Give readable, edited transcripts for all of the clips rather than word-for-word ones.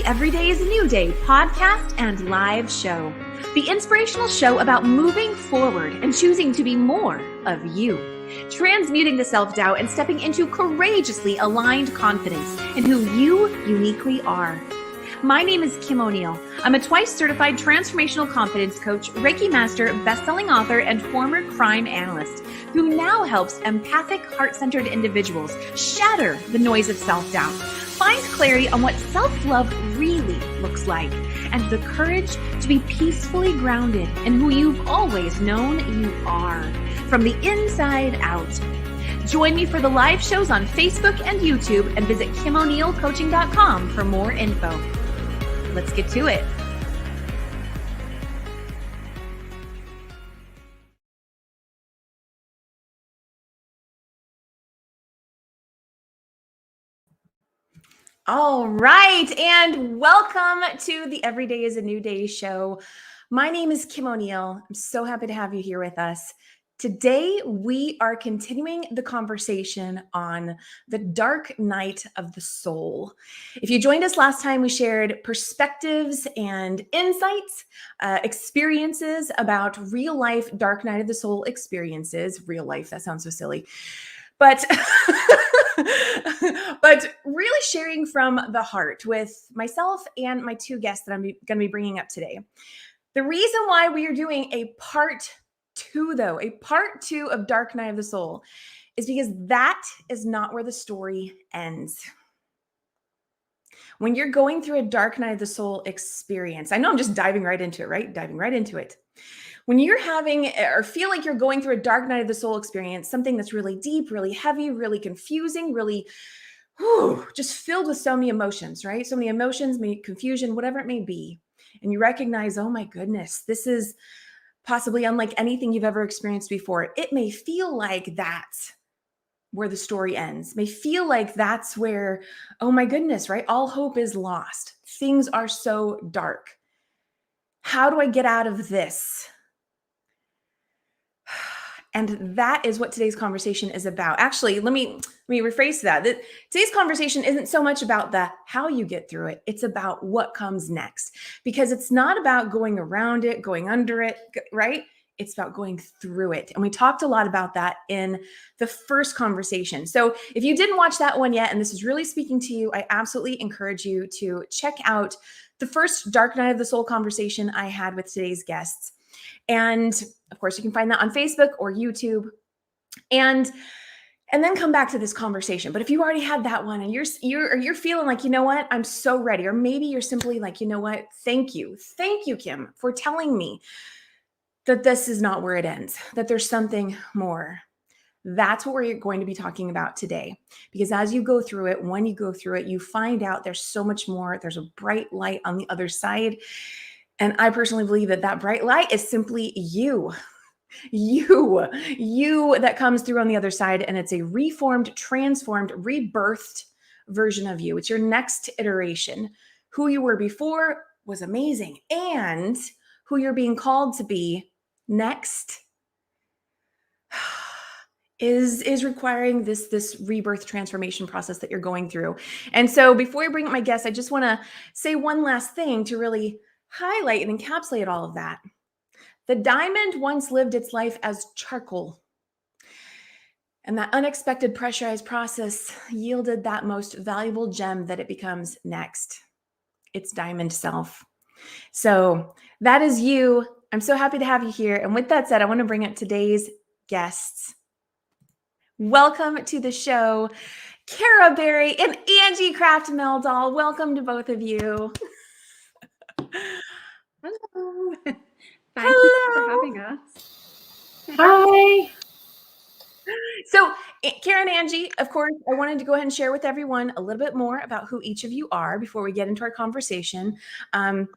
the Everyday is a New Day podcast and live show. The inspirational show about moving forward and choosing to be more of you. Transmuting the self-doubt and stepping into courageously aligned confidence in who you uniquely are. My name is Kim O'Neill. I'm a twice certified transformational confidence coach, Reiki master, best-selling author, and former crime analyst who now helps empathic, heart-centered individuals shatter the noise of self-doubt, find clarity on what self-love really looks like, and the courage to be peacefully grounded in who you've always known you are, from the inside out. Join me for the live shows on Facebook and YouTube, and visit KimO'NeillCoaching.com for more info. Let's get to it. All right, and welcome to the Everyday is a New Day show. My name is Kim O'Neill. I'm so happy to have you here with us. Today, we are continuing the conversation on the dark night of the soul. If you joined us last time, we shared perspectives and insights, experiences about real life dark night of the soul experiences. Real life, that sounds so silly. But really sharing from the heart with myself and my two guests that I'm going to be bringing up today. The reason why we are doing a part two of Dark Night of the Soul is because that is not where the story ends. When you're going through a Dark Night of the Soul experience, I know I'm just diving right into it, right? Diving right into it. When you're having or feel like you're going through a Dark Night of the Soul experience, something that's really deep, really heavy, really confusing, really just filled with so many emotions, right? So many emotions, maybe confusion, whatever it may be. And you recognize, oh my goodness, this is possibly unlike anything you've ever experienced before. It may feel like that's where the story ends. May feel like that's where, oh my goodness, right? All hope is lost. Things are so dark. How do I get out of this? And that is what today's conversation is about. Actually, let me rephrase that. Today's conversation isn't so much about the how you get through it. It's about what comes next. Because it's not about going around it, going under it, right? It's about going through it. And we talked a lot about that in the first conversation. So if you didn't watch that one yet, and this is really speaking to you, I absolutely encourage you to check out the first Dark Night of the Soul conversation I had with today's guests. And of course, you can find that on Facebook or YouTube, and then come back to this conversation. But if you already had that one and you're feeling like, you know what, I'm so ready, or maybe you're simply like, you know what, thank you, Kim, for telling me that this is not where it ends, that there's something more. That's what we're going to be talking about today. Because as you go through it, when you go through it, you find out there's so much more. There's a bright light on the other side. And I personally believe that that bright light is simply you that comes through on the other side. And it's a reformed, transformed, rebirthed version of you. It's your next iteration. Who you were before was amazing. And who you're being called to be next is requiring this rebirth transformation process that you're going through. And so before I bring up my guest, I just want to say one last thing to really highlight and encapsulate all of that. The diamond once lived its life as charcoal. And that unexpected pressurized process yielded that most valuable gem that it becomes next. Its diamond self. So that is you. I'm so happy to have you here. And with that said, I want to bring up today's guests. Welcome to the show, Barrie and Angie Kraft-Meldahl. Welcome to both of you. Hello. Thank you for having us. Hi. So, Karen and Angie, of course, I wanted to go ahead and share with everyone a little bit more about who each of you are before we get into our conversation. And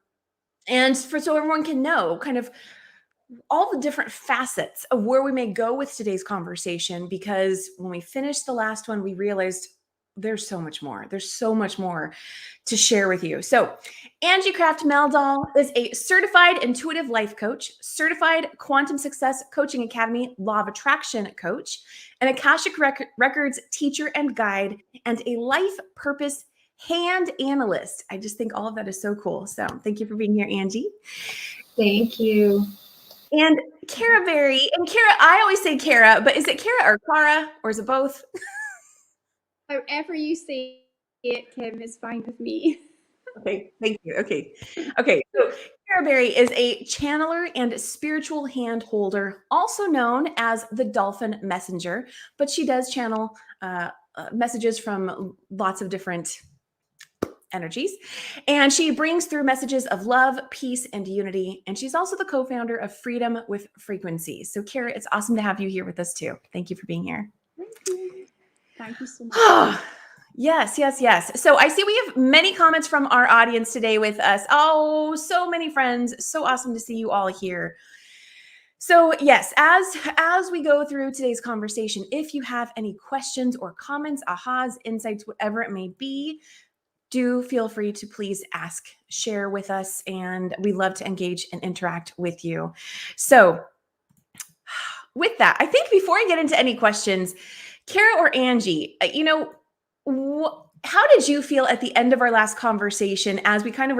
so everyone can know kind of all the different facets of where we may go with today's conversation, because when we finished the last one, we realized there's so much more. There's so much more to share with you. So Angie Kraft-Meldahl is a certified intuitive life coach, certified quantum success coaching academy, law of attraction coach, an Akashic records teacher and guide, and a life purpose hand analyst. I just think all of that is so cool. So thank you for being here, Angie. Thank you. And Kara Barrie. And Kara, I always say Kara, but is it Kara or Kara, or is it both? However you say it, Kim, is fine with me. Okay, thank you. Okay. So Kara Barrie is a channeler and spiritual hand holder, also known as the Dolphin Messenger, but she does channel messages from lots of different energies. And she brings through messages of love, peace, and unity. And she's also the co-founder of Freedom with Frequency. So Kara, it's awesome to have you here with us too. Thank you for being here. Thank you. Thank you so much. Yes. So I see we have many comments from our audience today with us. Oh, so many friends. So awesome to see you all here. So yes, as we go through today's conversation, if you have any questions or comments, ahas, insights, whatever it may be, do feel free to please ask, share with us, and we love to engage and interact with you. So with that, I think before I get into any questions, Kara or Angie, how did you feel at the end of our last conversation as we kind of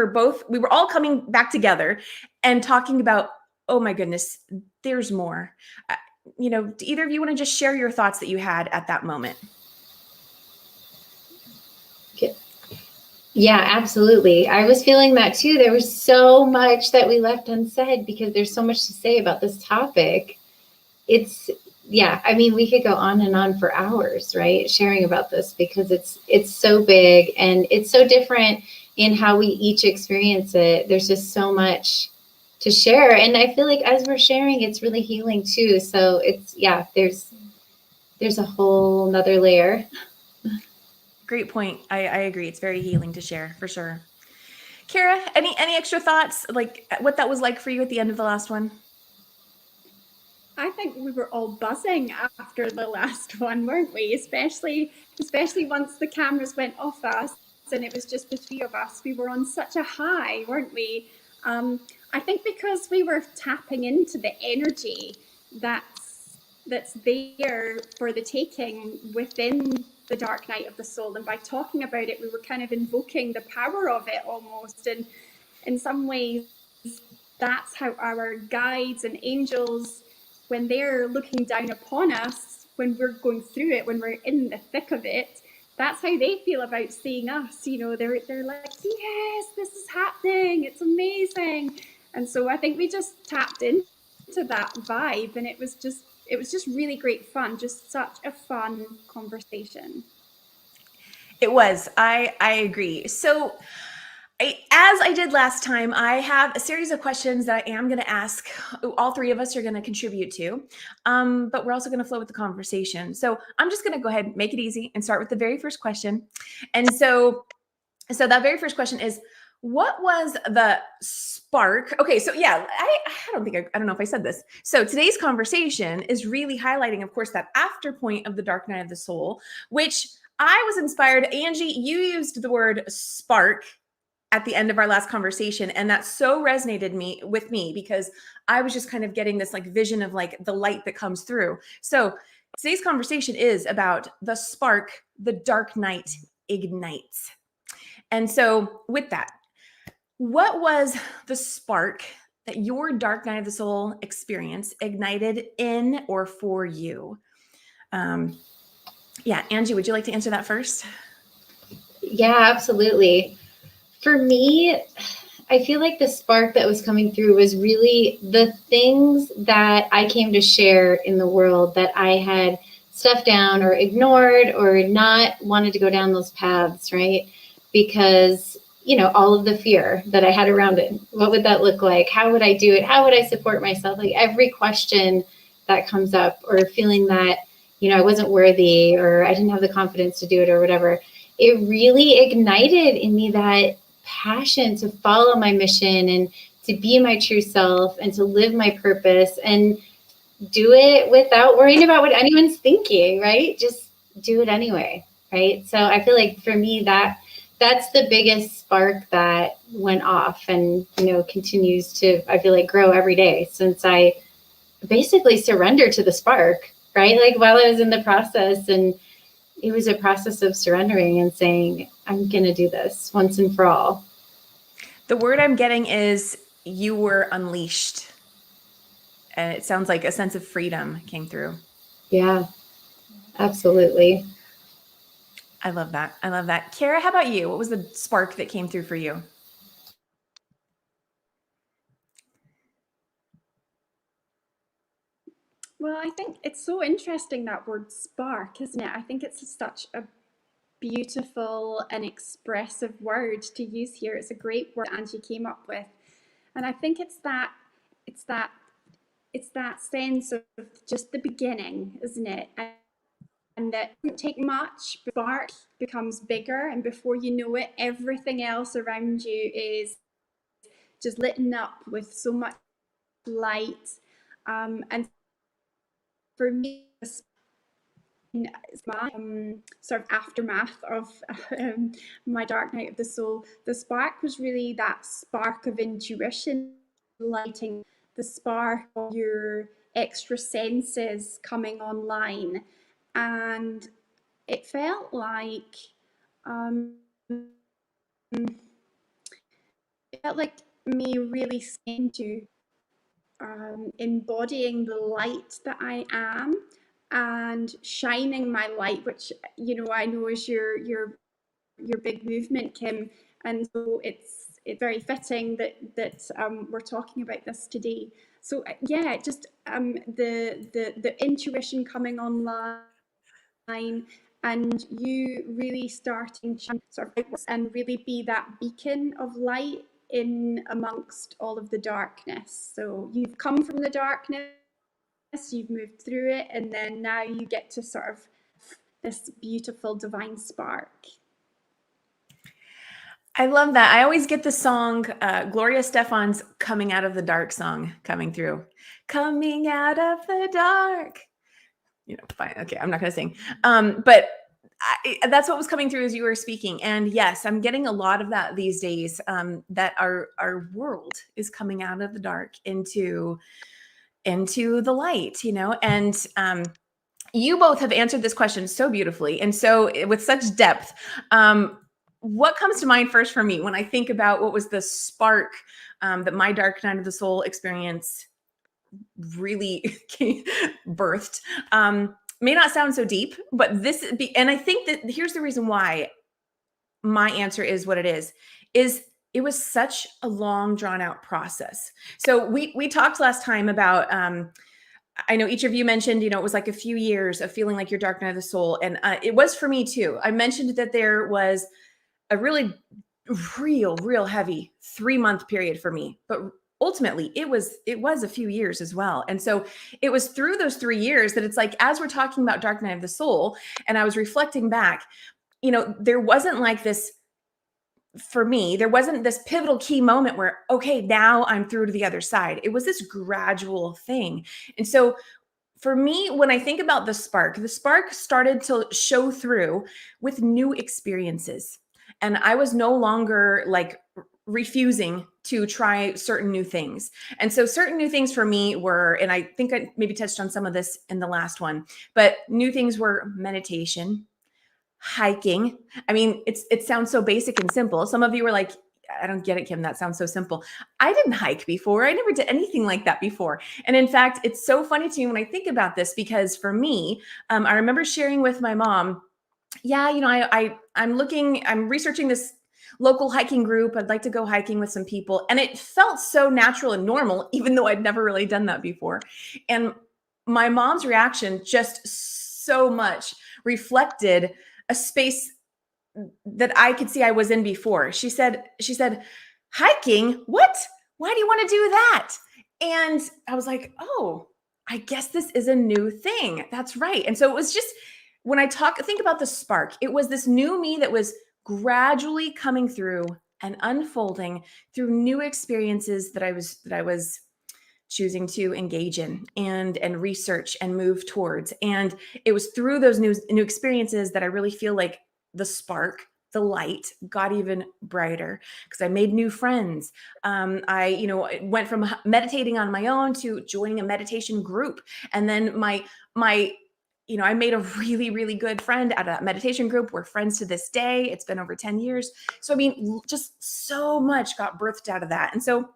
we were all coming back together and talking about, oh my goodness, there's more. Do either of you want to just share your thoughts that you had at that moment? Yeah, absolutely. I was feeling that too. There was so much that we left unsaid because there's so much to say about this topic. We could go on and on for hours, right? Sharing about this because it's so big and it's so different in how we each experience it. There's just so much to share. And I feel like as we're sharing, it's really healing too. So there's a whole nother layer. Great point. I agree. It's very healing to share for sure. Kara, any extra thoughts, like what that was like for you at the end of the last one? I think we were all buzzing after the last one, weren't we? Especially once the cameras went off us and it was just the three of us. We were on such a high, weren't we? I think because we were tapping into the energy that's there for the taking within the dark night of the soul. And by talking about it, we were kind of invoking the power of it almost. And in some ways, that's how our guides and angels, when they're looking down upon us, when we're going through it, when we're in the thick of it, that's how they feel about seeing us. They're like, yes, this is happening. It's amazing. And so I think we just tapped into that vibe, and it was just really great fun. Just such a fun conversation. It was. I agree. So as I did last time, I have a series of questions that I am going to ask. All three of us are going to contribute to, but we're also going to flow with the conversation. So I'm just going to go ahead and make it easy and start with the very first question. And so that very first question is, what was the spark? Okay, so yeah, I don't know if I said this. So today's conversation is really highlighting, of course, that after point of the dark night of the soul, which I was inspired. Angie, you used the word spark at the end of our last conversation, and that so resonated with me because I was just kind of getting this like vision of like the light that comes through. So today's conversation is about the spark, the dark night ignites. And so with that, what was the spark that your dark night of the soul experience ignited in or for you? Yeah, Angie, would you like to answer that first? Yeah, absolutely. For me, I feel like the spark that was coming through was really the things that I came to share in the world that I had stuffed down or ignored or not wanted to go down those paths, right? Because all of the fear that I had around it. What would that look like? How would I do it? How would I support myself? Like every question that comes up, or feeling that, I wasn't worthy, or I didn't have the confidence to do it, or whatever. It really ignited in me that passion to follow my mission and to be my true self and to live my purpose and do it without worrying about what anyone's thinking, right? Just do it anyway, right? So I feel like for me, that's the biggest spark that went off and, continues to, I feel like, grow every day since I basically surrendered to the spark, right? Like while I was in the process and it was a process of surrendering and saying, I'm going to do this once and for all. The word I'm getting is you were unleashed. And it sounds like a sense of freedom came through. Yeah, absolutely. I love that. I love that. Kara, how about you? What was the spark that came through for you? Well, I think it's so interesting, that word spark, isn't it? I think it's such a beautiful and expressive word to use here. It's a great word Angie came up with. And I think it's that sense of just the beginning, isn't it? And that doesn't take much, but spark becomes bigger, and before you know it, everything else around you is just lit up with so much light. And for me, my sort of aftermath of my dark night of the soul, the spark was really that spark of intuition, lighting the spark of your extra senses coming online. And it felt like me really into embodying the light that I am and shining my light, which I know is your big movement, Kim. And so it's very fitting that we're talking about this today. So yeah, just the intuition coming online, and you really starting to sort of and really be that beacon of light in amongst all of the darkness. So you've come from the darkness, you've moved through it, and then now you get to sort of this beautiful divine spark. I love that. I always get the song, Gloria Stefan's Coming Out of the Dark song coming through. Coming out of the dark. Fine. Okay, I'm not going to sing. But that's what was coming through as you were speaking. And yes, I'm getting a lot of that these days, that our world is coming out of the dark into the light, and you both have answered this question so beautifully and so with such depth. What comes to mind first for me when I think about what was the spark that my dark night of the soul experience really birthed? May not sound so deep, but and I think that here's the reason why my answer is what it is it was such a long, drawn out process. So we talked last time about, I know each of you mentioned, it was like a few years of feeling like your dark night of the soul. And it was for me too. I mentioned that there was a really real heavy 3-month period for me, but ultimately it was a few years as well. And so it was through those 3 years that it's like, as we're talking about dark night of the soul, and I was reflecting back, there wasn't like this, for me, there wasn't this pivotal key moment where, okay, now I'm through to the other side. It was this gradual thing. And so for me, when I think about the spark started to show through with new experiences. And I was no longer like refusing to try certain new things. And so certain new things for me were, and I think I maybe touched on some of this in the last one, but new things were meditation, hiking. I mean, it sounds so basic and simple. Some of you were like, I don't get it, Kim. That sounds so simple. I didn't hike before. I never did anything like that before. And in fact, it's so funny to me when I think about this, because for me, I remember sharing with my mom, yeah, I'm researching this local hiking group. I'd like to go hiking with some people. And it felt so natural and normal, even though I'd never really done that before. And my mom's reaction just so much reflected a space that I could see I was in before. She said, hiking? What? Why do you want to do that? And I was like, oh, I guess this is a new thing. That's right. And so it was just, when I think about the spark, it was this new me that was gradually coming through and unfolding through new experiences that I was choosing to engage in and research and move towards. And it was through those new experiences that I really feel like the spark, the light got even brighter, because I made new friends. I went from meditating on my own to joining a meditation group. And then my I made a really, really good friend at a meditation group. We're friends to this day. It's been over 10 years. So, I mean, just so much got birthed out of that. And so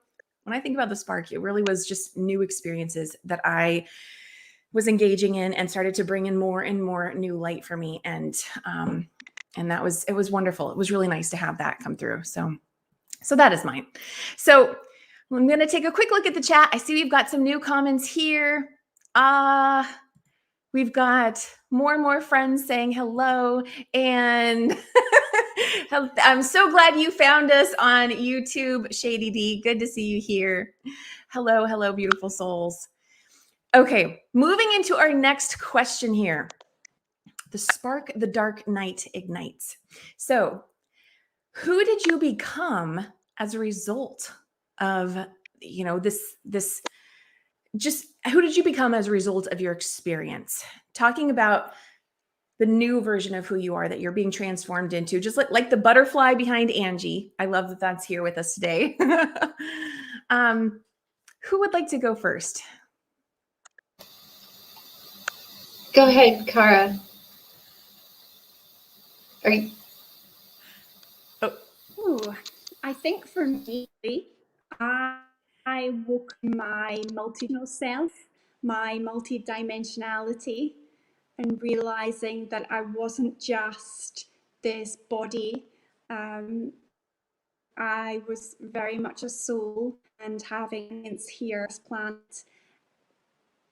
when I think about the spark, it really was just new experiences that I was engaging in and started to bring in more and more new light for me. And it was wonderful. It was really nice to have that come through. So that is mine. So I'm going to take a quick look at the chat. I see we've got some new comments here. We've got more and more friends saying hello. And I'm so glad you found us on YouTube, Shady D. Good to see you here. Hello, hello, beautiful souls. Okay, moving into our next question here. The spark the dark night ignites. So, who did you become as a result of, this just who did you become as a result of your experience? Talking about the new version of who you are that you're being transformed into, just like the butterfly behind Angie. I love that that's here with us today. Who would like to go first? Go ahead, Cara. Are you? Oh, I think for me, I woke my multidimensional self, my multidimensionality, and realizing that I wasn't just this body. I was very much a soul and having its here as planet.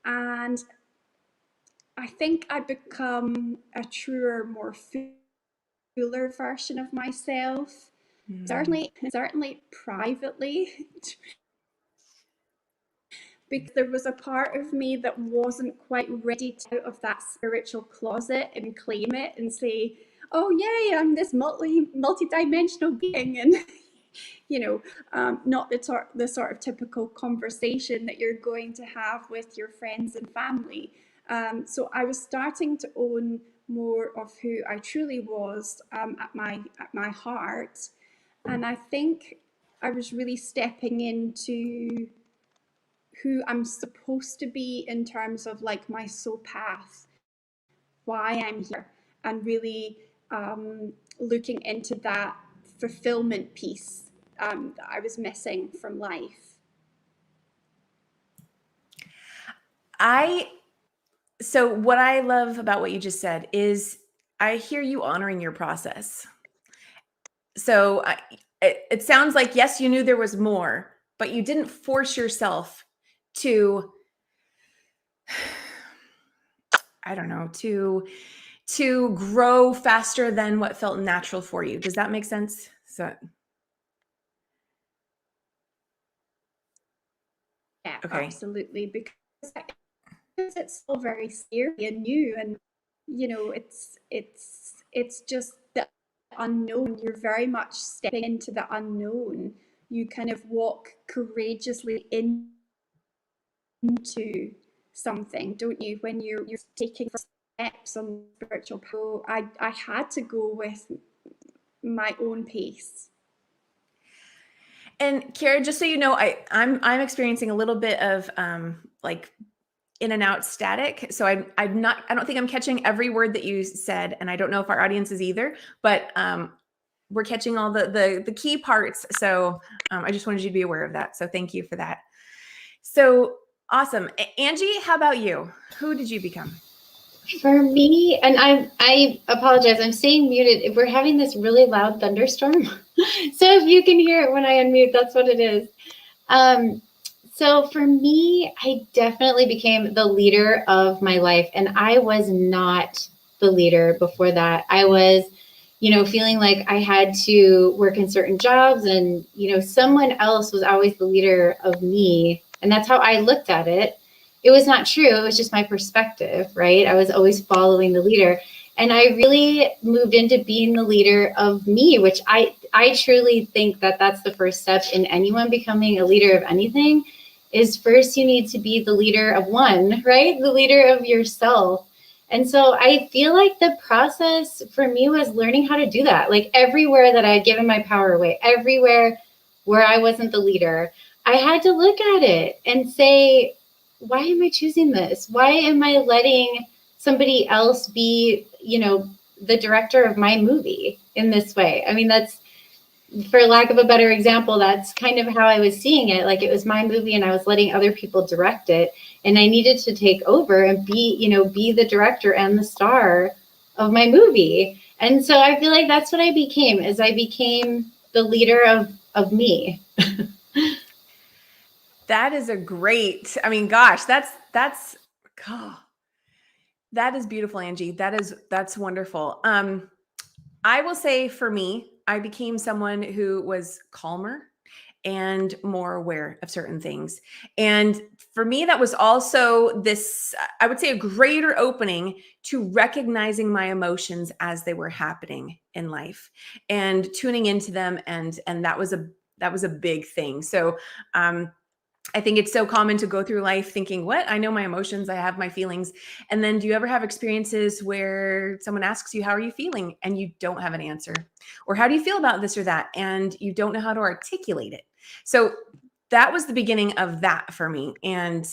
And I think I become a truer, more fuller version of myself. Certainly privately, because there was a part of me that wasn't quite ready to out of that spiritual closet and claim it and say, oh yay, I'm this multi-dimensional being, and not the sort of typical conversation that you're going to have with your friends and family. So I was starting to own more of who I truly was at my heart. And I think I was really stepping into who I'm supposed to be in terms of like my soul path, why I'm here, and really looking into that fulfillment piece that I was missing from life. So what I love about what you just said is I hear you honoring your process. So it sounds like, yes, you knew there was more, but you didn't force yourself to, I don't know, to grow faster than what felt natural for you. Does that make sense? So, yeah, okay. Absolutely, because it's still very scary and new, and it's just the unknown. You're very much stepping into the unknown. You kind of walk courageously into something, don't you, when you're taking steps on spiritual path. I had to go with my own pace. And Kara, just so you know, I'm experiencing a little bit of like in and out static. So I don't think I'm catching every word that you said, and I don't know if our audience is either, but we're catching all the key parts. So I just wanted you to be aware of that. So thank you for that. So awesome. Angie, how about you? Who did you become? For me, and I apologize, I'm staying muted. We're having this really loud thunderstorm. So if you can hear it when I unmute, that's what it is. So for me, I definitely became the leader of my life. And I was not the leader before that. I was, feeling like I had to work in certain jobs and, someone else was always the leader of me. And that's how I looked at it. It was not true. It was just my perspective, right? I was always following the leader. And I really moved into being the leader of me, which I truly think that that's the first step in anyone becoming a leader of anything, is first you need to be the leader of one, right? The leader of yourself. And so I feel like the process for me was learning how to do that. Like everywhere that I had given my power away, everywhere where I wasn't the leader, I had to look at it and say, why am I choosing this? Why am I letting somebody else be, the director of my movie in this way. I mean, that's, for lack of a better example, that's kind of how I was seeing it. Like, it was my movie and I was letting other people direct it. And I needed to take over and be the director and the star of my movie. And so I feel like that's what I became, is I became the leader of me. That is a great, I mean, gosh, that is beautiful, Angie. That's wonderful. I will say for me, I became someone who was calmer and more aware of certain things. And for me, that was also this, I would say, a greater opening to recognizing my emotions as they were happening in life and tuning into them. And that was a big thing. So, I think it's so common to go through life thinking, what? I know my emotions, I have my feelings. And then do you ever have experiences where someone asks you, how are you feeling? And you don't have an answer? Or how do you feel about this or that? And you don't know how to articulate it. So that was the beginning of that for me. And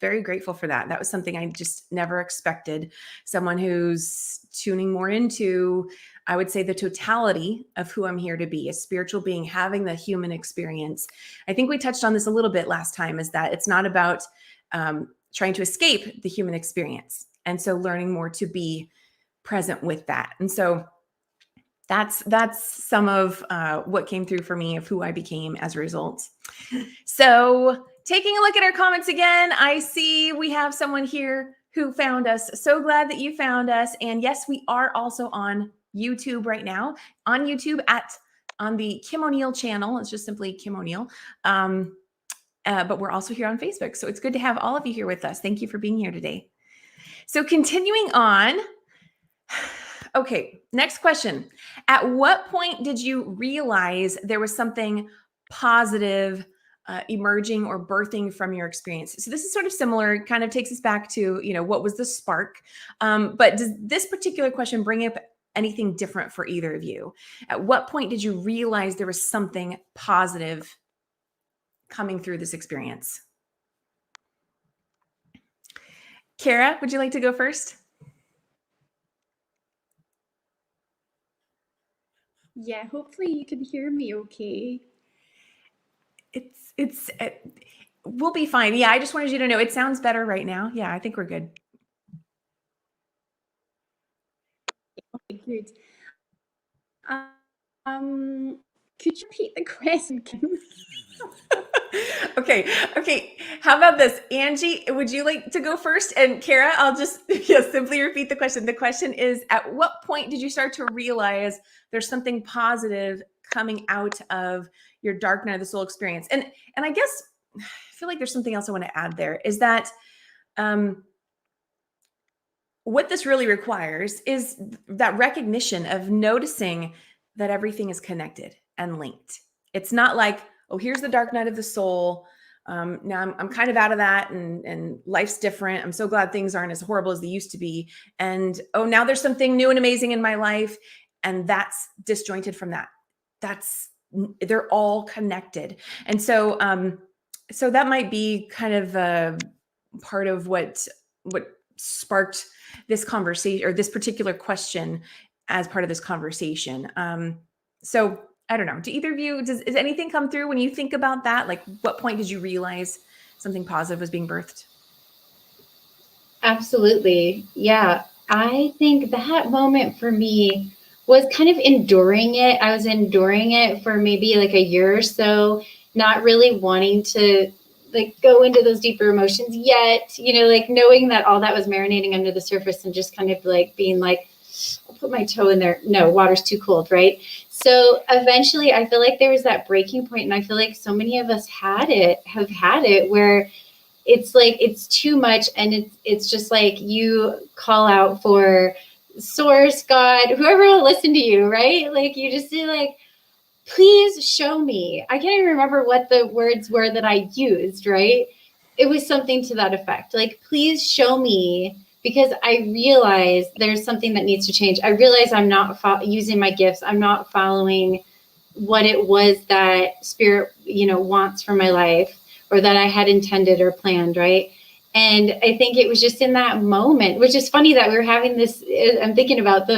very grateful for that. That was something I just never expected. Someone who's tuning more into, I would say, the totality of who I'm here to be, a spiritual being, having the human experience. I think we touched on this a little bit last time, is that it's not about trying to escape the human experience. And so learning more to be present with that. And so that's some of what came through for me of who I became as a result. So taking a look at our comments again, I see we have someone here who found us. So glad that you found us. And yes, we are also on YouTube right now, on YouTube on the Kim O'Neill channel. It's just simply Kim O'Neill. But we're also here on Facebook. So it's good to have all of you here with us. Thank you for being here today. So continuing on. Okay, next question. At what point did you realize there was something positive emerging or birthing from your experience? So this is sort of similar, kind of takes us back to, what was the spark? But does this particular question bring up anything different for either of you? At what point did you realize there was something positive coming through this experience? Kara, would you like to go first? Yeah, hopefully you can hear me okay. We'll be fine. Yeah, I just wanted you to know it sounds better right now. Yeah, I think we're good. Okay, good. Could you repeat the question, Kim? Okay. How about this? Angie, would you like to go first? And Kara, I'll just simply repeat the question. The question is, at what point did you start to realize there's something positive coming out of your dark night of the soul experience? And I guess I feel like there's something else I want to add there, is that what this really requires is that recognition of noticing that everything is connected and linked. It's not like, oh, here's the dark night of the soul. Now I'm kind of out of that and life's different. I'm so glad things aren't as horrible as they used to be. And, oh, now there's something new and amazing in my life. And that's disjointed from that. They're all connected. And so, so that might be kind of part of what sparked this conversation, or this particular question as part of this conversation. So I don't know. Do either of you, does anything come through when you think about that? Like, what point did you realize something positive was being birthed? Absolutely. Yeah. I think that moment for me was kind of enduring it. I was enduring it for maybe like a year or so, not really wanting to go into those deeper emotions yet, like knowing that all that was marinating under the surface and just kind of being like, I'll put my toe in there. No, water's too cold, right? So eventually I feel like there was that breaking point, and I feel like so many of us have had it where it's like, it's too much. And it's just like you call out for source, God, whoever will listen to you, right? Like you just say like, please show me. I can't even remember what the words were that I used, right? It was something to that effect. Like, please show me, because I realize there's something that needs to change. I realize I'm not using my gifts. I'm not following what it was that spirit, wants for my life, or that I had intended or planned, right? And I think it was just in that moment, which is funny that we were having this. I'm thinking about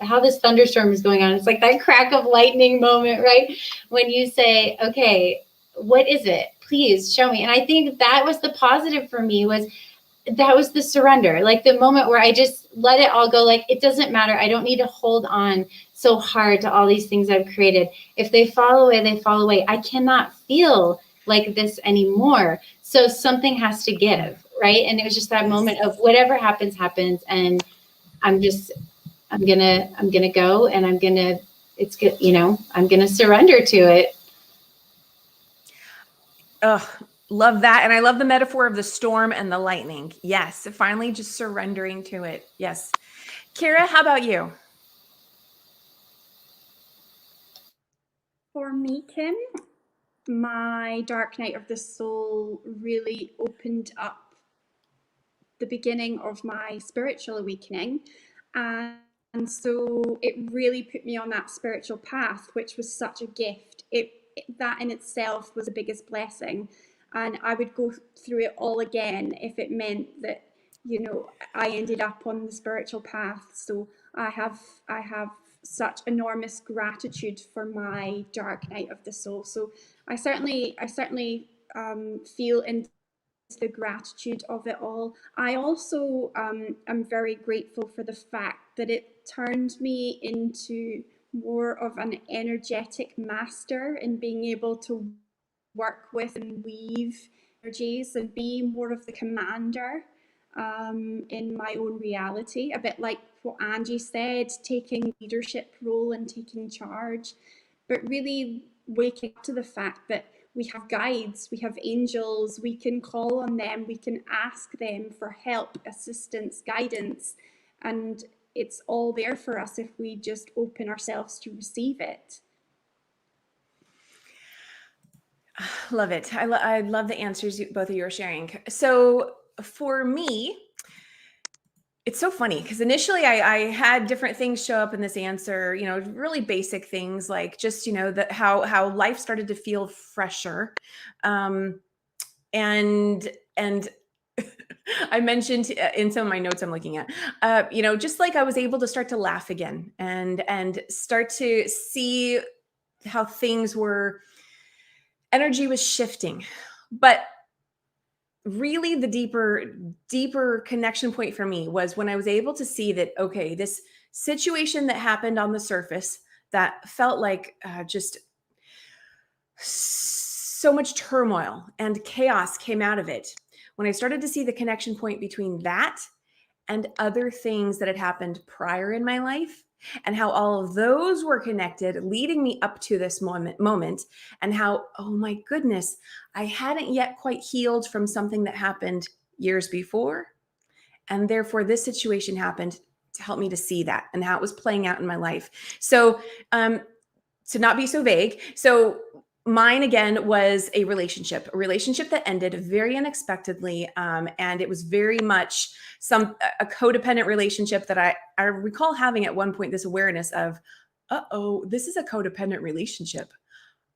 how this thunderstorm is going on. It's like that crack of lightning moment, right? When you say, okay, what is it? Please show me. And I think that was the positive for me, that was the surrender, like the moment where I just let it all go. Like, it doesn't matter. I don't need to hold on so hard to all these things I've created. If they fall away, they fall away. I cannot feel like this anymore. So something has to give, right? And it was just that moment of whatever happens, happens. And I'm gonna go, and I'm gonna surrender to it. Oh, love that. And I love the metaphor of the storm and the lightning. Yes. Finally just surrendering to it. Yes. Kira, how about you? For me, Kim, my dark night of the soul really opened up the beginning of my spiritual awakening. And so it really put me on that spiritual path, which was such a gift. That in itself was the biggest blessing. And I would go through it all again if it meant that, I ended up on the spiritual path. So I have such enormous gratitude for my dark night of the soul. So I certainly feel into the gratitude of it all. I also am very grateful for the fact that it turned me into more of an energetic master in being able to work with and weave energies and be more of the commander in my own reality, a bit like what Angie said, taking leadership role and taking charge, but really waking up to the fact that we have guides, we have angels, we can call on them, we can ask them for help, assistance, guidance, and it's all there for us if we just open ourselves to receive it. Love it. I love the answers both of you are sharing. So for me, it's so funny because initially I had different things show up in this answer, really basic things like just, how life started to feel fresher. And I mentioned in some of my notes I'm looking at, just like I was able to start to laugh again and start to see how energy was shifting. But really the deeper connection point for me was when I was able to see that, okay, this situation that happened on the surface that felt like just so much turmoil and chaos came out of it. When I started to see the connection point between that and other things that had happened prior in my life, and how all of those were connected, leading me up to this moment, and how, oh my goodness, I hadn't yet quite healed from something that happened years before. And therefore, this situation happened to help me to see that and how it was playing out in my life. So to not be so vague. So mine, again, was a relationship that ended very unexpectedly. And it was very much a codependent relationship that I recall having at one point this awareness of, this is a codependent relationship.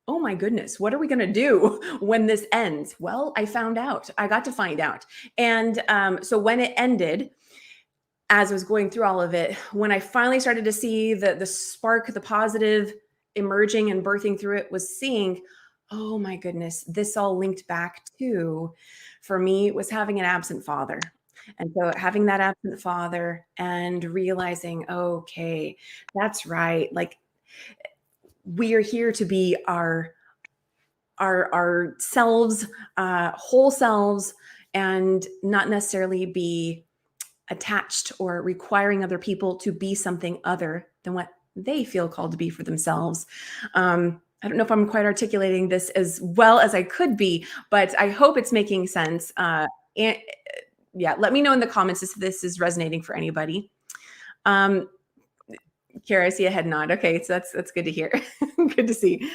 Oh my goodness, what are we going to do when this ends? Well, I got to find out. And so when it ended, as I was going through all of it, when I finally started to see the spark, the positive emerging and birthing through it, was seeing, oh my goodness, this all linked back to, for me, was having an absent father. And so having that absent father and realizing, okay, that's right. Like, we are here to be our selves, whole selves, and not necessarily be attached or requiring other people to be something other than what they feel called to be for themselves. I don't know if I'm quite articulating this as well as I could be, but I hope it's making sense. And yeah, let me know in the comments if this is resonating for anybody. Kara, I see a head nod. Okay, so that's good to hear. Good to see.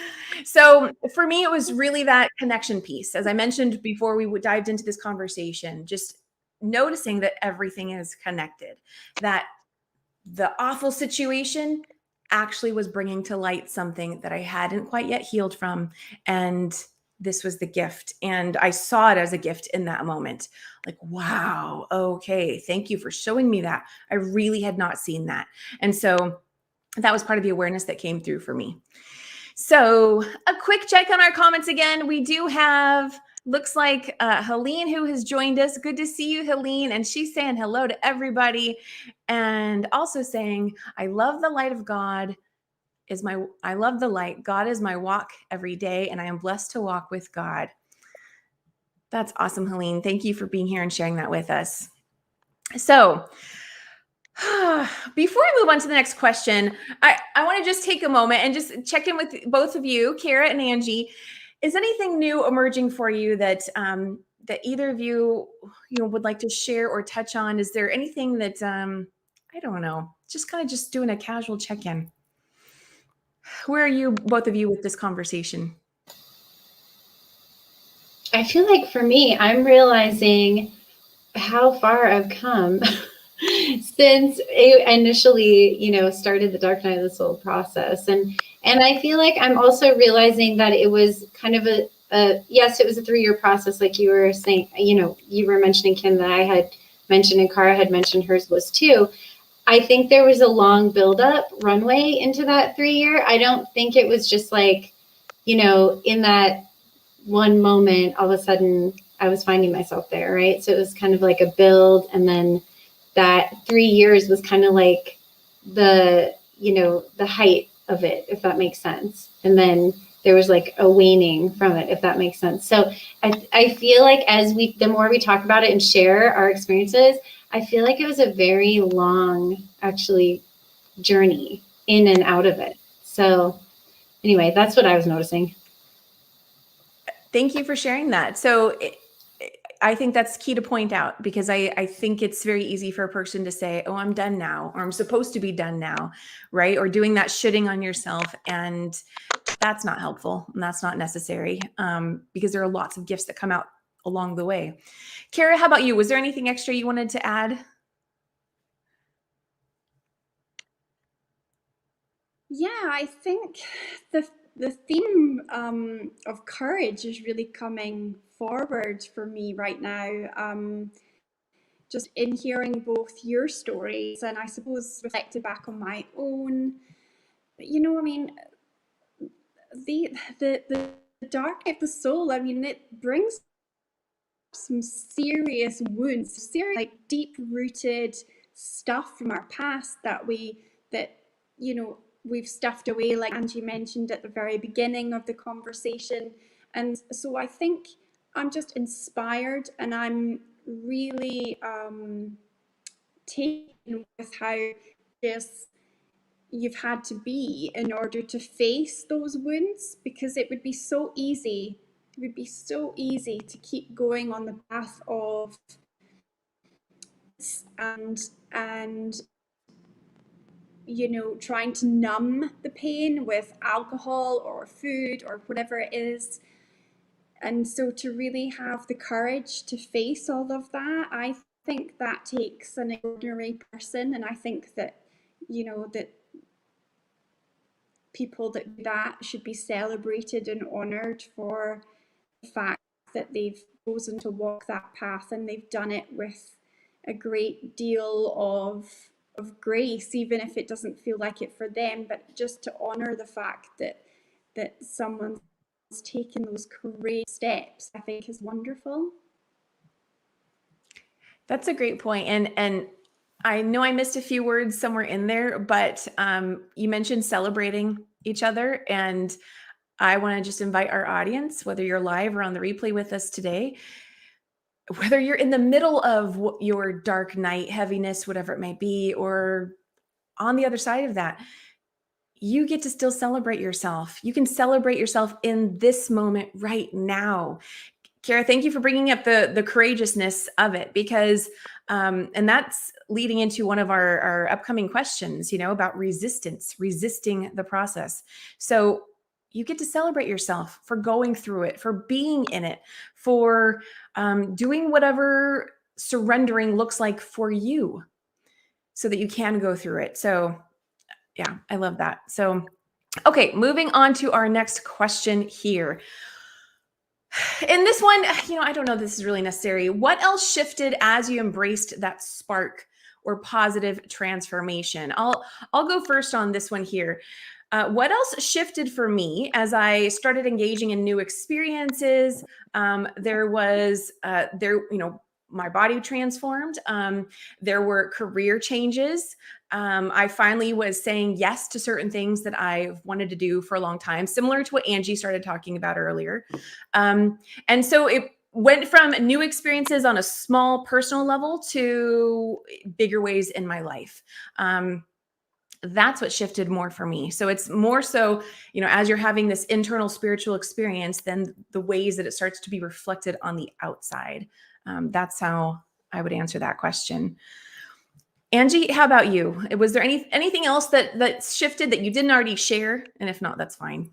So for me, it was really that connection piece. As I mentioned before we dived into this conversation, just noticing that everything is connected, that the awful situation actually was bringing to light something that I hadn't quite yet healed from. And this was the gift. And I saw it as a gift in that moment. Like, wow, okay, thank you for showing me that. I really had not seen that. And so that was part of the awareness that came through for me. So a quick check on our comments again. We do have, looks like Helene who has joined us. Good to see you, Helene. And she's saying hello to everybody. And also saying, I love the light of God. I love the light. God is my walk every day, and I am blessed to walk with God. That's awesome, Helene. Thank you for being here and sharing that with us. So before I move on to the next question, I want to just take a moment and just check in with both of you, Kara and Angie. Is anything new emerging for you that that either of you would like to share or touch on? Is there anything that I don't know, just kind of just doing a casual check-in? Where are you, both of you, with this conversation? I feel like for me, I'm realizing how far I've come since I initially, started the Dark Night of the Soul process. And I feel like I'm also realizing that it was kind of yes, it was a 3-year process. Like you were saying, you were mentioning, Kim, that I had mentioned and Cara had mentioned hers was too. I think there was a long buildup runway into that 3-year. I don't think it was just like, in that one moment, all of a sudden I was finding myself there, right? So it was kind of like a build. And then that 3 years was kind of like the height of it, if that makes sense. And then there was like a waning from it, if that makes sense. So I feel like the more we talk about it and share our experiences, I feel like it was a very long, actually, journey in and out of it. So anyway, that's what I was noticing. Thank you for sharing that. So I think that's key to point out, because I think it's very easy for a person to say, oh, I'm done now, or I'm supposed to be done now, right? Or doing that shitting on yourself. And that's not helpful, and that's not necessary, because there are lots of gifts that come out along the way. Kara, how about you? Was there anything extra you wanted to add? Yeah, I think the theme of courage is really coming forward for me right now. Just in hearing both your stories, and I suppose reflected back on my own. I mean, the dark of the soul. I mean, it brings some serious wounds, serious, like deep rooted stuff from our past that we've stuffed away, like Angie mentioned at the very beginning of the conversation. And so I think I'm just inspired, and I'm really taken with how just you've had to be in order to face those wounds, because it would be so easy to keep going on the path of and trying to numb the pain with alcohol or food or whatever it is. And so to really have the courage to face all of that, I think that takes an ordinary person. And I think that that people that do that should be celebrated and honored for the fact that they've chosen to walk that path, and they've done it with a great deal of grace, even if it doesn't feel like it for them. But just to honor the fact that someone's taken those courageous steps, I think is wonderful. That's a great point. And I know I missed a few words somewhere in there, but you mentioned celebrating each other. And I want to just invite our audience, whether you're live or on the replay with us today, whether you're in the middle of your dark night, heaviness, whatever it may be, or on the other side of that, you get to still celebrate yourself. You can celebrate yourself in this moment right now. Kara, thank you for bringing up the courageousness of it, because, and that's leading into one of our upcoming questions, about resisting the process. So you get to celebrate yourself for going through it, for being in it, for doing whatever surrendering looks like for you, so that you can go through it. So yeah, I love that. So, okay, moving on to our next question here. in this one, I don't know if this is really necessary. What else shifted as you embraced that spark or positive transformation? I'll go first on this one here. What else shifted for me as I started engaging in new experiences? There was my body transformed. There were career changes. I finally was saying yes to certain things that I've wanted to do for a long time, similar to what Angie started talking about earlier. And so it went from new experiences on a small personal level to bigger ways in my life. That's what shifted more for me. So it's more so, as you're having this internal spiritual experience, then the ways that it starts to be reflected on the outside. That's how I would answer that question. Angie, how about you? Was there anything else that shifted that you didn't already share? And if not, that's fine.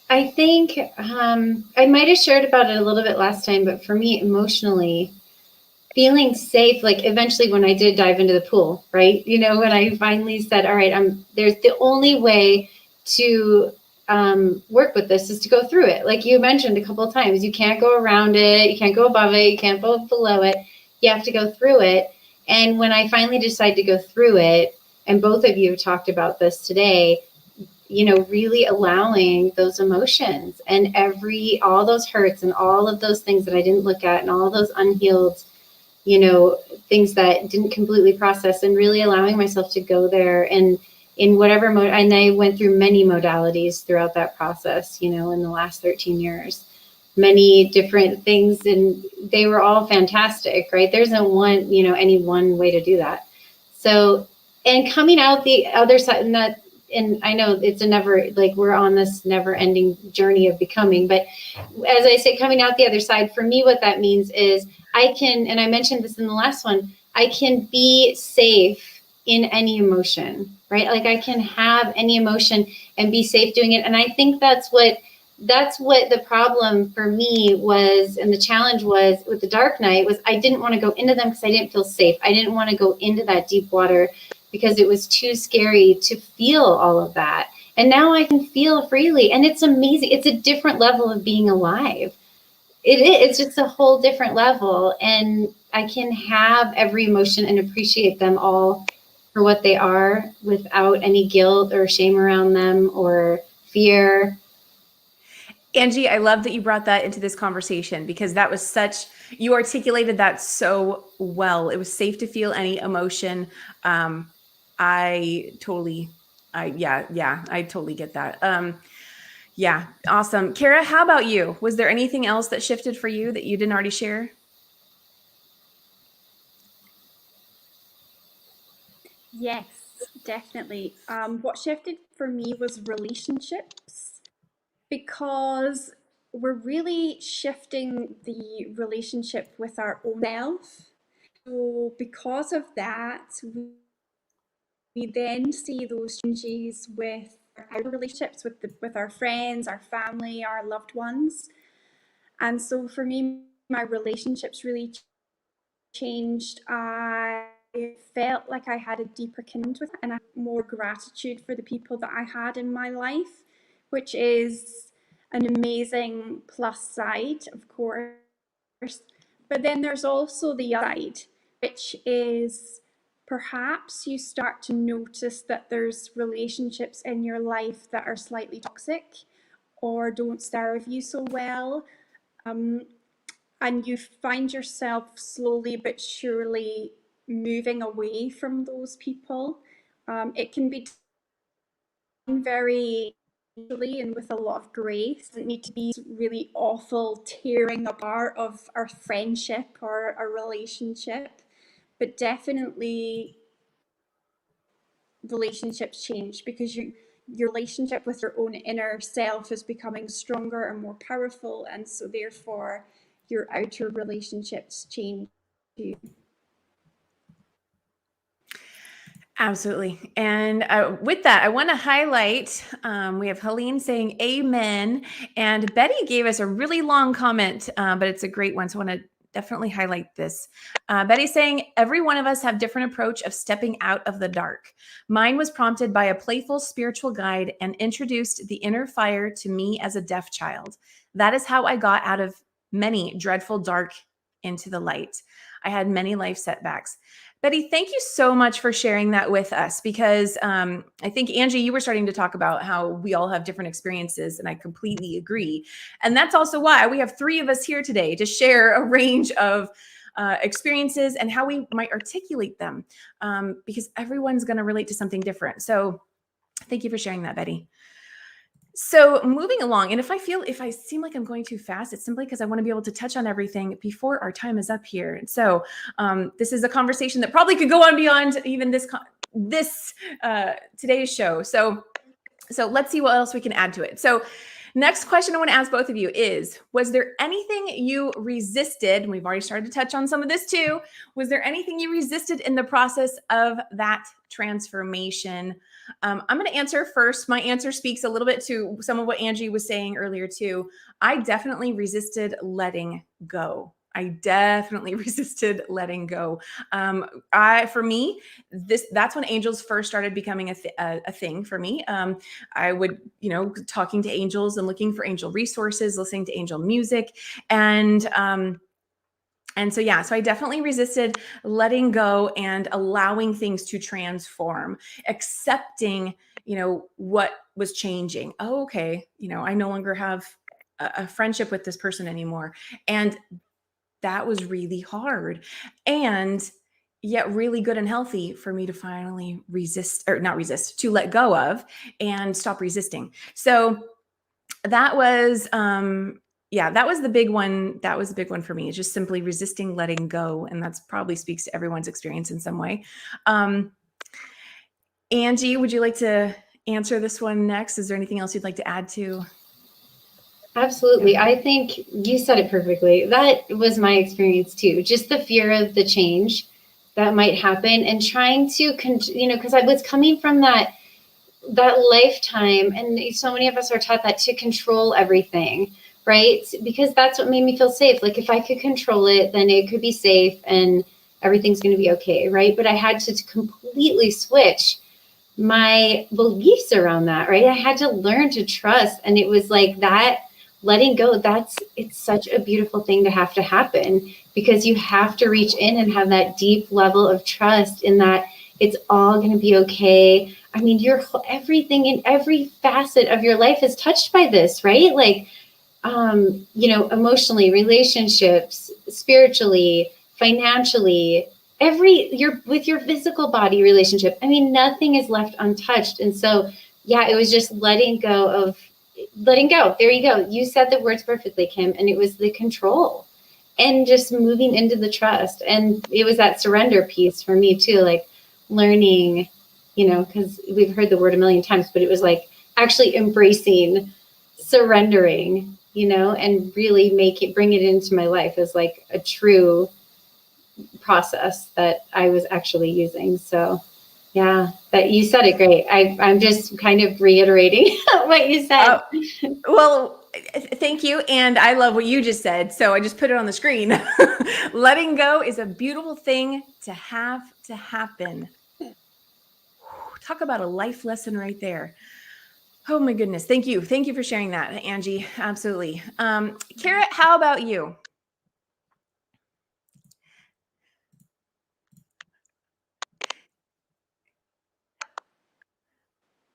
I think I might have shared about it a little bit last time, but for me, emotionally, feeling safe, like eventually when I did dive into the pool, right? When I finally said, all right, there's the only way to work with this is to go through it. Like you mentioned a couple of times, you can't go around it. You can't go above it. You can't go below it. You have to go through it. And when I finally decided to go through it, and both of you have talked about this today, really allowing those emotions and all those hurts and all of those things that I didn't look at and all those unhealed, things that didn't completely process, and really allowing myself to go there and in whatever mode. And I went through many modalities throughout that process, in the last 13 years, many different things, and they were all fantastic, right? There's no one, any one way to do that. So, and coming out the other side, and I know it's we're on this never ending journey of becoming, but as I say, coming out the other side, for me, what that means is I can, and I mentioned this in the last one, I can be safe in any emotion, right? Like I can have any emotion and be safe doing it. And I think that's what the problem for me was, and the challenge was with the dark night, was I didn't want to go into them because I didn't feel safe. I didn't want to go into that deep water because it was too scary to feel all of that. And now I can feel freely, and it's amazing. It's a different level of being alive. It's just a whole different level, and I can have every emotion and appreciate them all for what they are without any guilt or shame around them or fear. Angie, I love that you brought that into this conversation, because that was you articulated that so well. It was safe to feel any emotion. I totally get that. Yeah, awesome. Kara, how about you? Was there anything else that shifted for you that you didn't already share? Yes, definitely. What shifted for me was relationships, because we're really shifting the relationship with our own self. So because of that, we then see those changes with our relationships with our friends, our family, our loved ones. And so for me, my relationships really changed. I felt like I had a deeper connection with it, and I had more gratitude for the people that I had in my life, which is an amazing plus side, of course. But then there's also the other side, which is perhaps you start to notice that there's relationships in your life that are slightly toxic or don't serve you so well. And you find yourself slowly but surely moving away from those people. It can be done very easily and with a lot of grace. It doesn't need to be really awful tearing apart of our friendship or a relationship, but definitely relationships change because your relationship with your own inner self is becoming stronger and more powerful, and so therefore your outer relationships change too. Absolutely. And with that, I want to highlight, we have Helene saying amen. And Betty gave us a really long comment, but it's a great one. So I want to definitely highlight this. Betty saying, every one of us have different approach of stepping out of the dark. Mine was prompted by a playful spiritual guide and introduced the inner fire to me as a deaf child. That is how I got out of many dreadful dark into the light. I had many life setbacks. Betty, thank you so much for sharing that with us, because I think, Angie, you were starting to talk about how we all have different experiences, and I completely agree. And that's also why we have 3 of us here today to share a range of experiences and how we might articulate them, because everyone's going to relate to something different. So thank you for sharing that, Betty. So moving along, and if I seem like I'm going too fast, it's simply because I want to be able to touch on everything before our time is up here. And so this is a conversation that probably could go on beyond even this today's show. So let's see what else we can add to it. So next question I want to ask both of you is, was there anything you resisted? And we've already started to touch on some of this too. Was there anything you resisted in the process of that transformation? I'm going to answer first. My answer speaks a little bit to some of what Angie was saying earlier too. I definitely resisted letting go. I definitely resisted letting go. For me, that's when angels first started becoming a thing for me. I would, talking to angels and looking for angel resources, listening to angel music, and so I definitely resisted letting go and allowing things to transform, accepting, what was changing. Oh, okay, I no longer have a friendship with this person anymore, and that was really hard, and yet really good and healthy for me to finally to let go of and stop resisting. So that was, that was the big one. That was the big one for me, is just simply resisting letting go. And that's probably speaks to everyone's experience in some way. Angie, would you like to answer this one next? Is there anything else you'd like to add to? Absolutely. I think you said it perfectly. That was my experience too. Just the fear of the change that might happen, and trying to, because I was coming from that lifetime, and so many of us are taught that to control everything, right? Because that's what made me feel safe. Like if I could control it, then it could be safe and everything's going to be okay, right? But I had to completely switch my beliefs around that, right? I had to learn to trust, and it was like that letting go, it's such a beautiful thing to happen, because you have to reach in and have that deep level of trust in that it's all going to be okay. I mean, everything in every facet of your life is touched by this, right? Like, emotionally, relationships, spiritually, financially, with your physical body relationship. I mean, nothing is left untouched. And so, it was just letting go. There you go. You said the words perfectly, Kim. And it was the control and just moving into the trust. And it was that surrender piece for me too, like learning, because we've heard the word a million times, but it was like actually embracing, surrendering, and really bring it into my life as like a true process that I was actually using. So that you said it great. I'm just kind of reiterating what you said. Well, thank you. And I love what you just said. So I just put it on the screen. Letting go is a beautiful thing to have to happen. Talk about a life lesson right there. Oh my goodness. Thank you. Thank you for sharing that, Angie. Absolutely. Kara, how about you?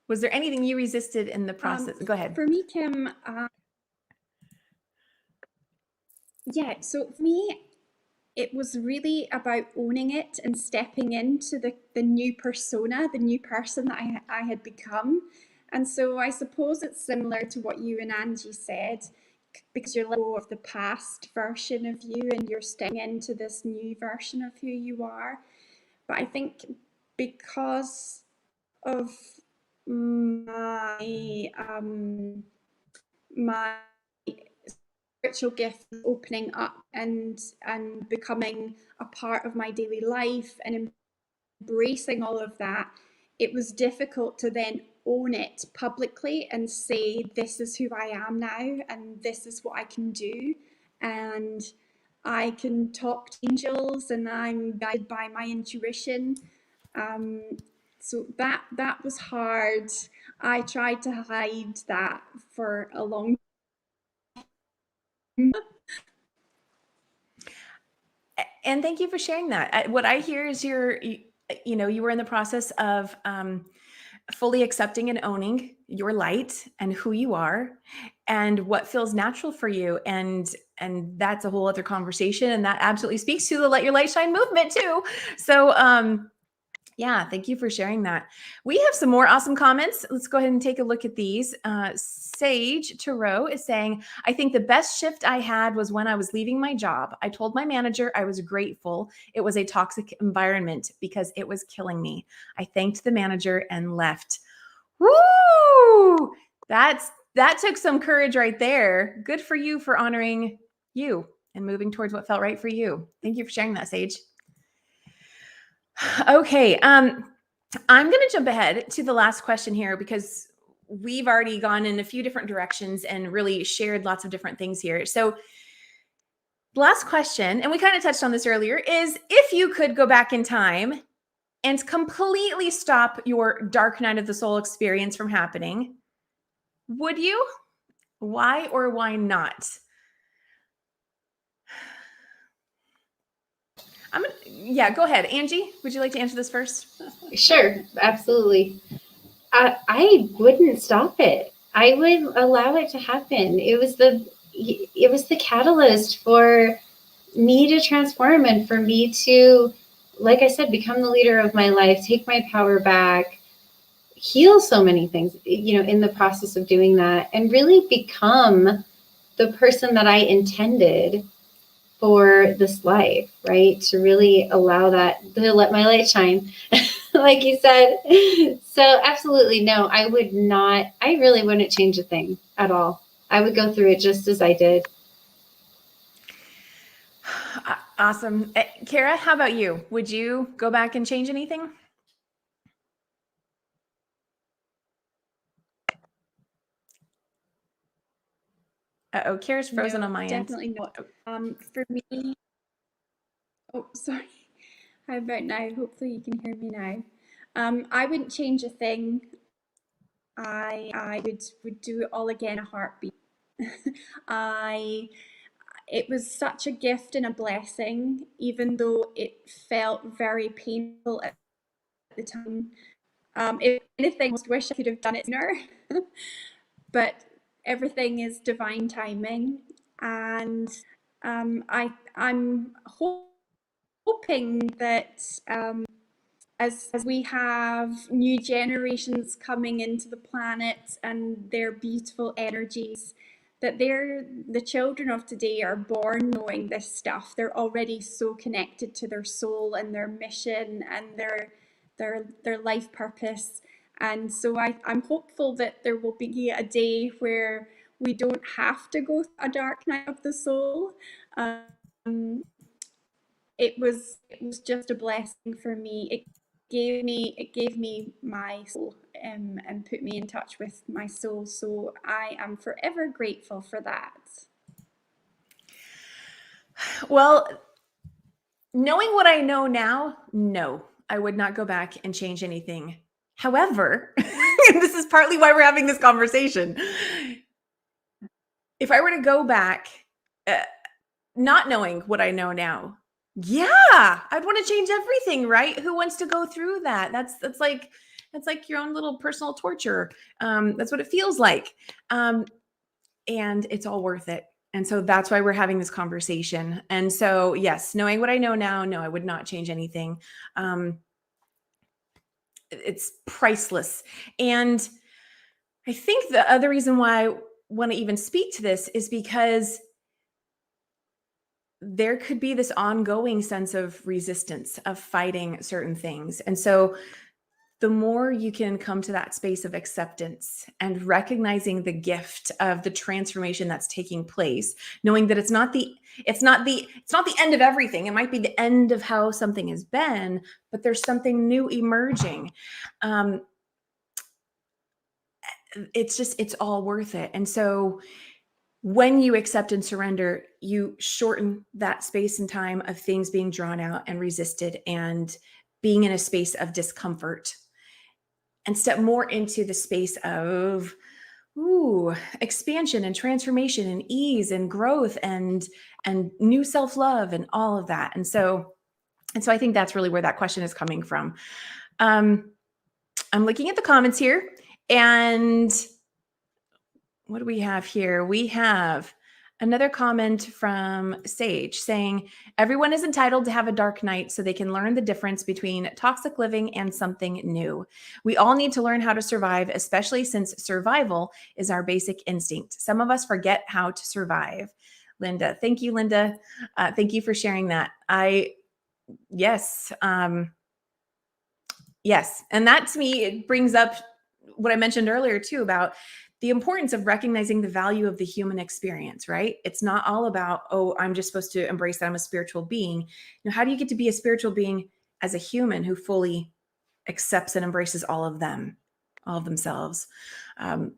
Was there anything you resisted in the process? Go ahead. For me, Kim, so for me, it was really about owning it and stepping into the new persona, the new person that I had become. And so I suppose it's similar to what you and Angie said, because you're letting go of the past version of you and you're stepping into this new version of who you are. But I think because of my spiritual gift opening up and becoming a part of my daily life and embracing all of that, it was difficult to then own it publicly and say, this is who I am now and this is what I can do, and I can talk to angels and I'm guided by my intuition. So that was hard. I tried to hide that for a long time. And thank you for sharing that. What I hear is you were in the process of fully accepting and owning your light and who you are and what feels natural for you. And that's a whole other conversation. And that absolutely speaks to the Let Your Light Shine movement too. So, yeah, thank you for sharing that. We have some more awesome comments. Let's go ahead and take a look at these. Sage Tarot is saying, I think the best shift I had was when I was leaving my job. I told my manager I was grateful it was a toxic environment because it was killing me. I thanked the manager and left. Woo! That took some courage right there. Good for you for honoring you and moving towards what felt right for you. Thank you for sharing that, Sage. Okay, I'm going to jump ahead to the last question here because we've already gone in a few different directions and really shared lots of different things here. So last question, and we kind of touched on this earlier, is if you could go back in time and completely stop your dark night of the soul experience from happening, would you? Why or why not? Go ahead. Angie, would you like to answer this first? Sure, absolutely. I wouldn't stop it. I would allow it to happen. It was the catalyst for me to transform and for me to, like I said, become the leader of my life, take my power back, heal so many things, in the process of doing that, and really become the person that I intended for this life, right? To really allow that, to let my light shine, like you said. So absolutely, no, I would not, I really wouldn't change a thing at all. I would go through it just as I did. Awesome. Kara, how about you? Would you go back and change anything? Uh-oh, Kara's frozen on my end. Definitely not. For me, oh, sorry. How about now? Hopefully you can hear me now. I wouldn't change a thing. I would do it all again in a heartbeat. It was such a gift and a blessing, even though it felt very painful at the time. If anything, I almost wish I could have done it sooner. But everything is divine timing, and I'm hoping that as we have new generations coming into the planet and their beautiful energies, that the children of today are born knowing this stuff. They're already so connected to their soul and their mission and their life purpose. And so I'm hopeful that there will be a day where we don't have to go through a dark night of the soul. It was just a blessing for me. It gave me my soul, and put me in touch with my soul. So I am forever grateful for that. Well, knowing what I know now, no, I would not go back and change anything. However, and this is partly why we're having this conversation. If I were to go back, not knowing what I know now, yeah, I'd want to change everything, right? Who wants to go through that? That's like your own little personal torture. That's what it feels like. And it's all worth it. And so that's why we're having this conversation. And so, yes, knowing what I know now, no, I would not change anything. It's priceless. And I think the other reason why I want to even speak to this is because there could be this ongoing sense of resistance, of fighting certain things. And so the more you can come to that space of acceptance and recognizing the gift of the transformation that's taking place, knowing that it's not the end of everything. It might be the end of how something has been, but there's something new emerging. It's all worth it. And so when you accept and surrender, you shorten that space and time of things being drawn out and resisted and being in a space of discomfort, and step more into the space of Ooh, expansion and transformation and ease and growth and new self-love and all of that. And so I think that's really where that question is coming from. I'm looking at the comments here, and what do we have here? We have another comment from Sage saying, everyone is entitled to have a dark night so they can learn the difference between toxic living and something new. We all need to learn how to survive, especially since survival is our basic instinct. Some of us forget how to survive. Linda, thank you, Linda. Thank you for sharing that. Yes. Yes. And that to me, it brings up what I mentioned earlier too about the importance of recognizing the value of the human experience, right? It's not all about, oh, I'm just supposed to embrace that I'm a spiritual being. How do you get to be a spiritual being as a human who fully accepts and embraces all of them, all of themselves?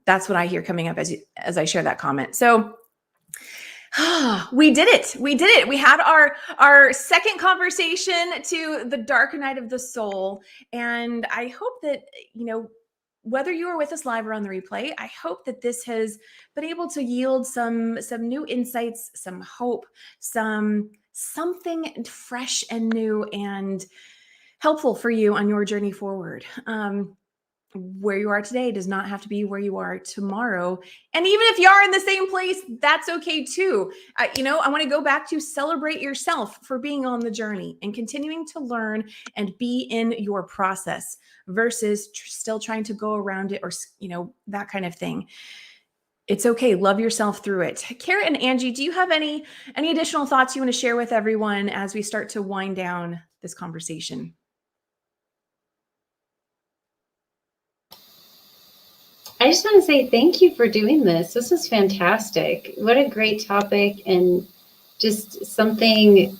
That's what I hear coming up as I share that comment. So we did it. We did it. We had our second conversation to the dark night of the soul. And I hope that, whether you are with us live or on the replay, I hope that this has been able to yield some new insights, some hope, something fresh and new and helpful for you on your journey forward. Where you are today does not have to be where you are tomorrow. And even if you are in the same place, that's okay too. I want to go back to celebrate yourself for being on the journey and continuing to learn and be in your process versus still trying to go around it or, that kind of thing. It's okay. Love yourself through it. Kara and Angie, do you have any additional thoughts you want to share with everyone as we start to wind down this conversation? I just want to say thank you for doing this. This is fantastic. What a great topic, and just something,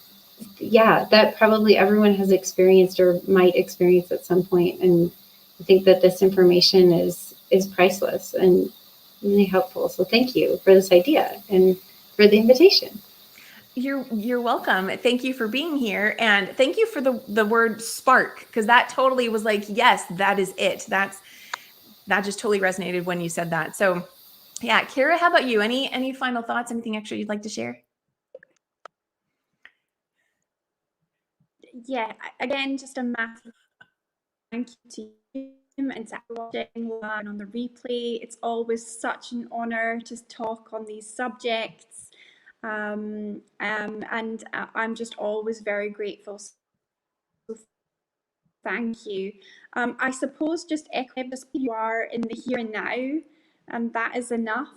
that probably everyone has experienced or might experience at some point. And I think that this information is priceless and really helpful. So thank you for this idea and for the invitation. You're welcome. Thank you for being here. And thank you for the word spark, because that totally was like, yes, that is it. That just totally resonated when you said that. So yeah, Kara, how about you? Any final thoughts? Anything extra you'd like to share? Yeah, again, just a massive thank you to you and to watching and on the replay. It's always such an honor to talk on these subjects. And I'm just always very grateful. So thank you. I suppose just echo just you are in the here and now, and that is enough.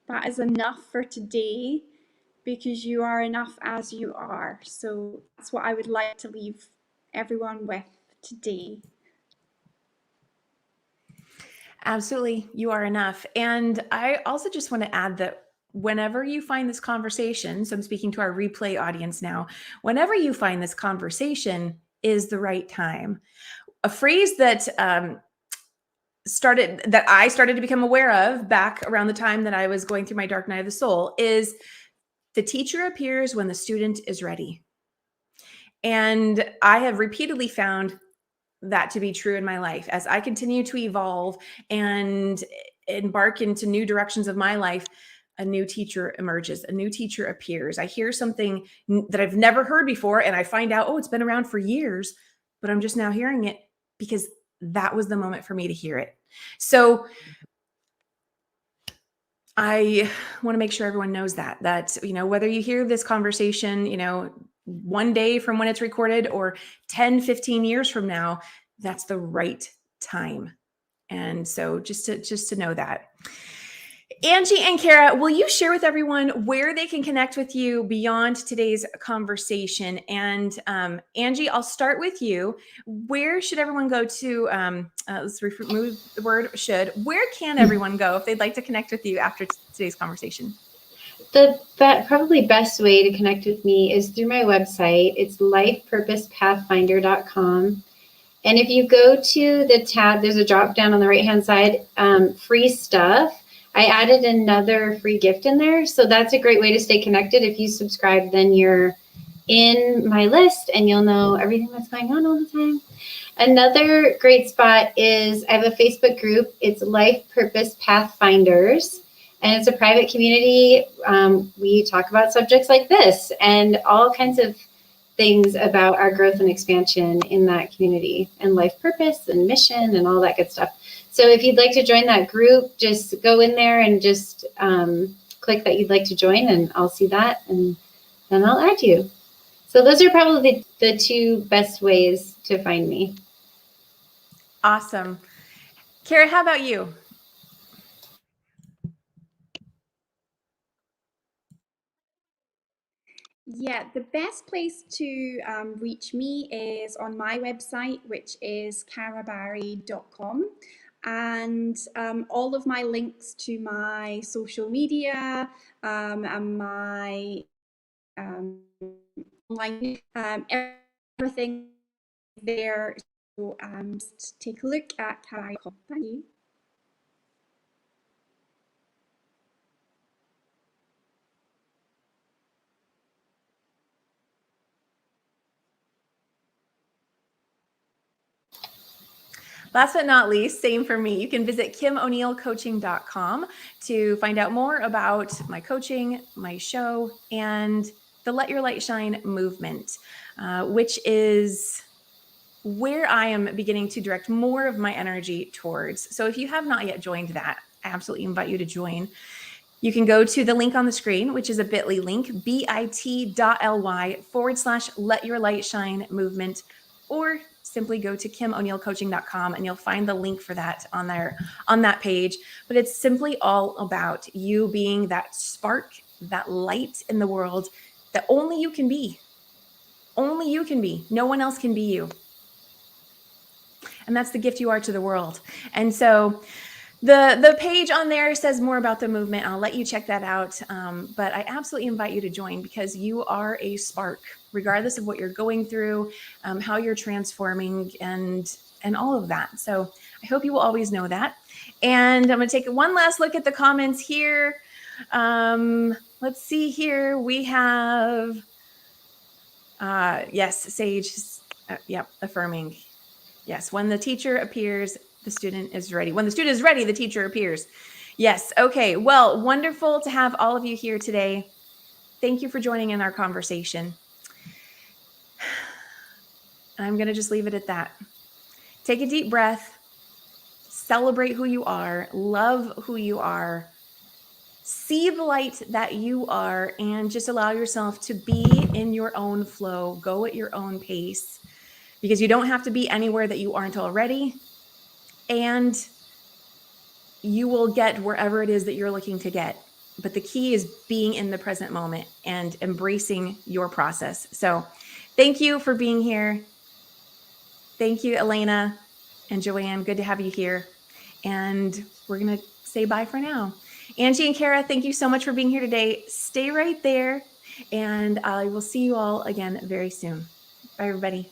That is enough for today, because you are enough as you are. So that's what I would like to leave everyone with today. Absolutely. You are enough. And I also just want to add that whenever you find this conversation, so I'm speaking to our replay audience now, whenever you find this conversation is the right time. A phrase that I started to become aware of back around the time that I was going through my dark night of the soul is the teacher appears when the student is ready. And I have repeatedly found that to be true in my life as I continue to evolve and embark into new directions of my life. A new teacher emerges, a new teacher appears. I hear something that I've never heard before, and I find out, oh, it's been around for years, but I'm just now hearing it because that was the moment for me to hear it. So I want to make sure everyone knows that, whether you hear this conversation, one day from when it's recorded or 10, 15 years from now, that's the right time. And so just to know that. Angie and Kara, will you share with everyone where they can connect with you beyond today's conversation? And Angie, I'll start with you. Where should everyone go to? Let's remove the word should. Where can everyone go if they'd like to connect with you after today's conversation? The probably best way to connect with me is through my website. It's lifepurposepathfinder.com. And if you go to the tab, there's a drop down on the right-hand side, free stuff. I added another free gift in there. So that's a great way to stay connected. If you subscribe, then you're in my list and you'll know everything that's going on all the time. Another great spot is I have a Facebook group. It's Life Purpose Pathfinders, and it's a private community. We talk about subjects like this and all kinds of things about our growth and expansion in that community and life purpose and mission and all that good stuff. So if you'd like to join that group, just go in there and just click that you'd like to join, and I'll see that, and then I'll add you. So those are probably the two best ways to find me. Awesome. Kara, how about you? Yeah, the best place to reach me is on my website, which is karabarrie.com. And all of my links to my social media and my online, everything there. So just take a look at karabarrie.com. Thank you. Last but not least, same for me. You can visit KimO'NeillCoaching.com to find out more about my coaching, my show, and the Let Your Light Shine movement, which is where I am beginning to direct more of my energy towards. So if you have not yet joined that, I absolutely invite you to join. You can go to the link on the screen, which is a bit.ly link, bit.ly/Let Your Light Shine movement, or simply go to KimO'NeillCoaching.com and you'll find the link for that on there, on that page. But it's simply all about you being that spark, that light in the world that only you can be. Only you can be. No one else can be you. And that's the gift you are to the world. And so the page on there says more about the movement. I'll let you check that out. But I absolutely invite you to join, because you are a spark, regardless of what you're going through, how you're transforming, and all of that. So I hope you will always know that. And I'm going to take one last look at the comments here. Let's see here. We have, yes, Sage, yep, affirming. Yes, when the teacher appears, the student is ready. When the student is ready, the teacher appears. Yes. Okay. Well, wonderful to have all of you here today. Thank you for joining in our conversation. I'm going to just leave it at that. Take a deep breath. Celebrate who you are. Love who you are. See the light that you are, and just allow yourself to be in your own flow. Go at your own pace, because you don't have to be anywhere that you aren't already. And you will get wherever it is that you're looking to get. But the key is being in the present moment and embracing your process. So thank you for being here. Thank you, Elena and Joanne. Good to have you here. And we're going to say bye for now. Angie and Kara, thank you so much for being here today. Stay right there, and I will see you all again very soon. Bye, everybody.